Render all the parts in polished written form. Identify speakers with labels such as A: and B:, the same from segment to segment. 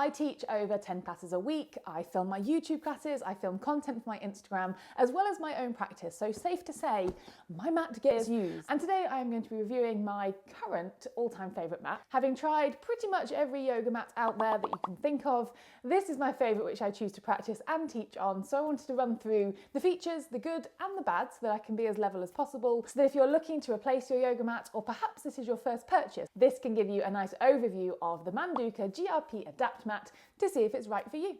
A: I teach over 10 classes a week. I film my YouTube classes, I film content for my Instagram, as well as my own practice. So safe to say, my mat gets used. And today I am going to be reviewing my current all-time favorite mat. Having tried pretty much every yoga mat out there that you can think of, this is my favorite which I choose to practice and teach on. So I wanted to run through the features, the good and the bad, so that I can be as level as possible. So that if you're looking to replace your yoga mat, or perhaps this is your first purchase, this can give you a nice overview of the Manduka GRP Adapt Mat to see if it's right for you.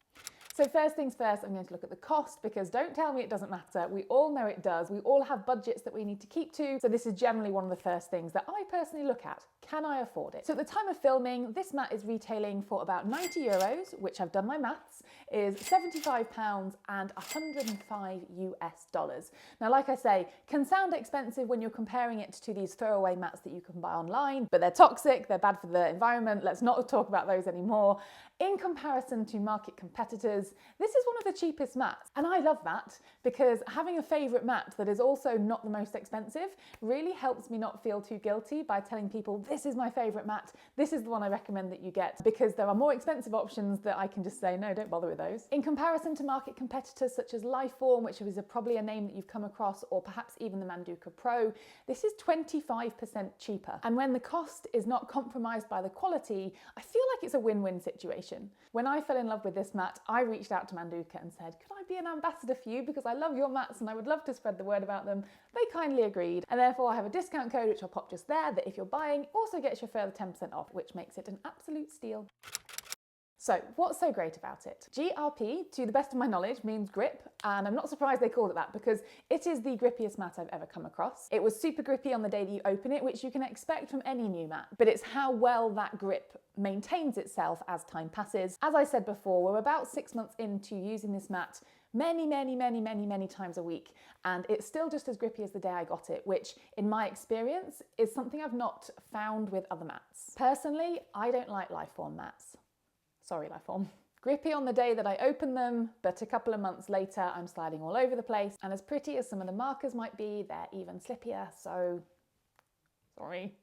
A: So first things first, I'm going to look at the cost, because don't tell me it doesn't matter. We all know it does. We all have budgets that we need to keep to. So this is generally one of the first things that I personally look at. Can I afford it? So at the time of filming, this mat is retailing for about 90 euros, which I've done my maths, is £75 and 105 US dollars. Now, like I say, can sound expensive when you're comparing it to these throwaway mats that you can buy online, but they're toxic, they're bad for the environment. Let's not talk about those anymore. In comparison to market competitors, this is one of the cheapest mats. And I love that, because having a favourite mat that is also not the most expensive really helps me not feel too guilty by telling people, this is my favourite mat, this is the one I recommend that you get, because there are more expensive options that I can just say, no, don't bother with those. In comparison to market competitors such as Lifeform, which is probably a name that you've come across, or perhaps even the Manduka Pro, this is 25% cheaper. And when the cost is not compromised by the quality, I feel like it's a win-win situation. When I fell in love with this mat, I reached out to Manduka and said, could I be an ambassador for you, because I love your mats and I would love to spread the word about them. They kindly agreed, and therefore I have a discount code which I'll pop just there, that if you're buying also gets you a further 10% off, which makes it an absolute steal. So what's so great about it? GRP, to the best of my knowledge, means grip, and I'm not surprised they called it that, because it is the grippiest mat I've ever come across. It was super grippy on the day that you open it, which you can expect from any new mat, but it's how well that grip maintains itself as time passes. As I said before, we're about 6 months into using this mat many times a week, and it's still just as grippy as the day I got it, which in my experience is something I've not found with other mats. Personally, I don't like Lifeform mats. Sorry, Lifeform. Grippy on the day that I open them, but a couple of months later I'm sliding all over the place, and as pretty as some of the markers might be, they're even slippier, so sorry.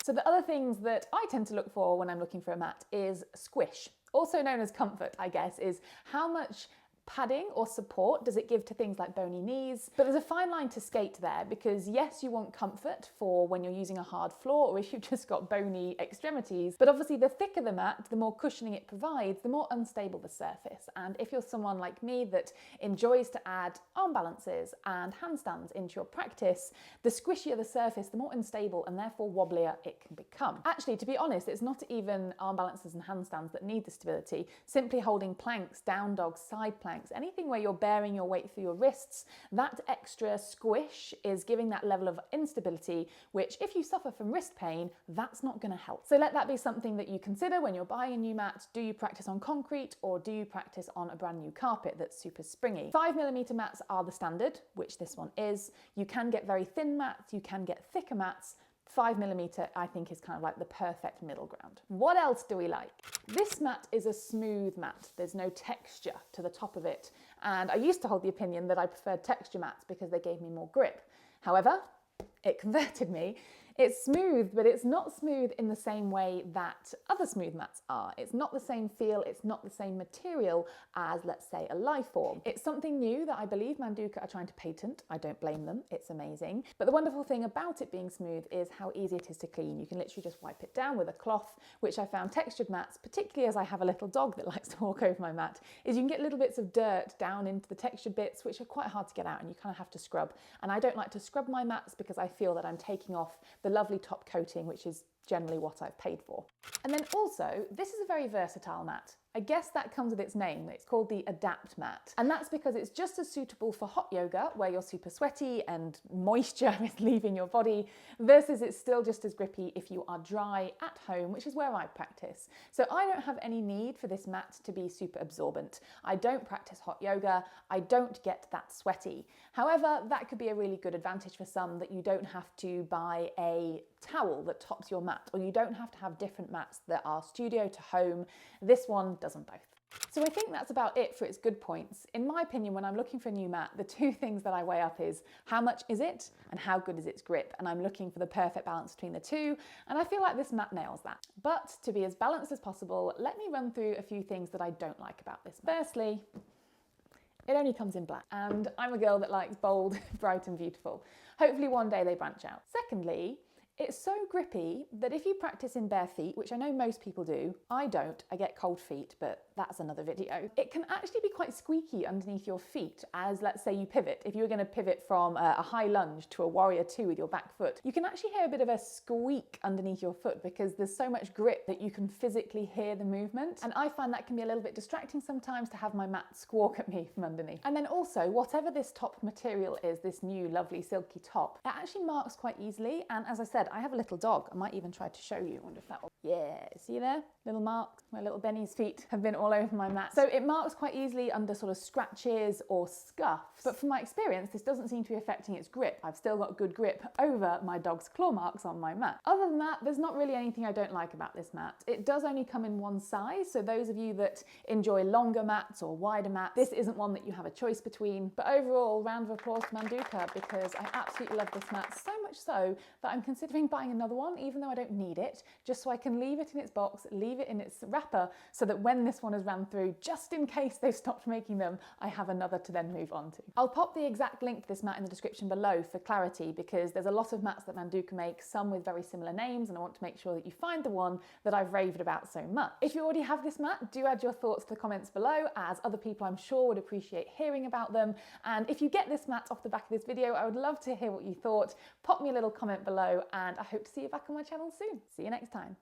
A: So the other things that I tend to look for when I'm looking for a mat is squish. Also known as comfort, I guess, is how much padding or support does it give to things like bony knees. But there's a fine line to skate there, because yes, you want comfort for when you're using a hard floor or if you've just got bony extremities, but obviously the thicker the mat, the more cushioning it provides, the more unstable the surface. And if you're someone like me that enjoys to add arm balances and handstands into your practice, the squishier the surface, the more unstable and therefore wobblier it can become. Actually, to be honest, it's not even arm balances and handstands that need the stability. Simply holding planks, down dogs, side planks, anything where you're bearing your weight through your wrists, that extra squish is giving that level of instability, which if you suffer from wrist pain, that's not going to help. So let that be something that you consider when you're buying a new mat. Do you practice on concrete, or do you practice on a brand new carpet that's super springy? 5mm mats are the standard, which this one is. You can get very thin mats, you can get thicker mats. 5mm I think is kind of like the perfect middle ground. What else do we like? This mat is a smooth mat. There's no texture to the top of it. And I used to hold the opinion that I preferred texture mats because they gave me more grip. However, it converted me. It's smooth, but it's not smooth in the same way that other smooth mats are. It's not the same feel, it's not the same material as, let's say, a Lifeform. It's something new that I believe Manduka are trying to patent. I don't blame them, it's amazing. But the wonderful thing about it being smooth is how easy it is to clean. You can literally just wipe it down with a cloth, which I found textured mats, particularly as I have a little dog that likes to walk over my mat, is you can get little bits of dirt down into the textured bits, which are quite hard to get out, and you kind of have to scrub. And I don't like to scrub my mats because I feel that I'm taking off the lovely top coating, which is generally what I've paid for. And then also, this is a very versatile mat. I guess that comes with its name. It's called the Adapt Mat. And that's because it's just as suitable for hot yoga, where you're super sweaty and moisture is leaving your body, versus it's still just as grippy if you are dry at home, which is where I practice. So I don't have any need for this mat to be super absorbent. I don't practice hot yoga. I don't get that sweaty. However, that could be a really good advantage for some, that you don't have to buy a towel that tops your mat, or you don't have to have different mats that are studio to home. This one does them both. So I think that's about it for its good points. In my opinion, when I'm looking for a new mat, the two things that I weigh up is how much is it and how good is its grip, and I'm looking for the perfect balance between the two, and I feel like this mat nails that. But to be as balanced as possible, let me run through a few things that I don't like about this. Firstly, it only comes in black, and I'm a girl that likes bold, bright and beautiful. Hopefully one day they branch out. Secondly, it's so grippy that if you practice in bare feet, which I know most people do, I don't, I get cold feet, but that's another video. It can actually be quite squeaky underneath your feet as, let's say, you pivot. If you were going to pivot from a high lunge to a warrior two with your back foot, you can actually hear a bit of a squeak underneath your foot because there's so much grip that you can physically hear the movement. And I find that can be a little bit distracting sometimes to have my mat squawk at me from underneath. And then also, whatever this top material is, this new lovely silky top, it actually marks quite easily. And as I said, I have a little dog. I might even try to show you. I wonder if that will... Yeah, see there? Little marks. My little Benny's feet have been all over my mat. So it marks quite easily under sort of scratches or scuffs. But from my experience, this doesn't seem to be affecting its grip. I've still got good grip over my dog's claw marks on my mat. Other than that, there's not really anything I don't like about this mat. It does only come in one size. So those of you that enjoy longer mats or wider mats, this isn't one that you have a choice between. But overall, round of applause to Manduka, because I absolutely love this mat, so much so that I'm considering buying another one, even though I don't need it, just so I can leave it in its box, leave it in its wrapper, so that when this one has ran through, just in case they've stopped making them, I have another to then move on to. I'll pop the exact link to this mat in the description below for clarity, because there's a lot of mats that Manduka makes, some with very similar names, and I want to make sure that you find the one that I've raved about so much. If you already have this mat, do add your thoughts to the comments below, as other people I'm sure would appreciate hearing about them. And if you get this mat off the back of this video, I would love to hear what you thought. Pop me a little comment below, and I hope to see you back on my channel soon. See you next time.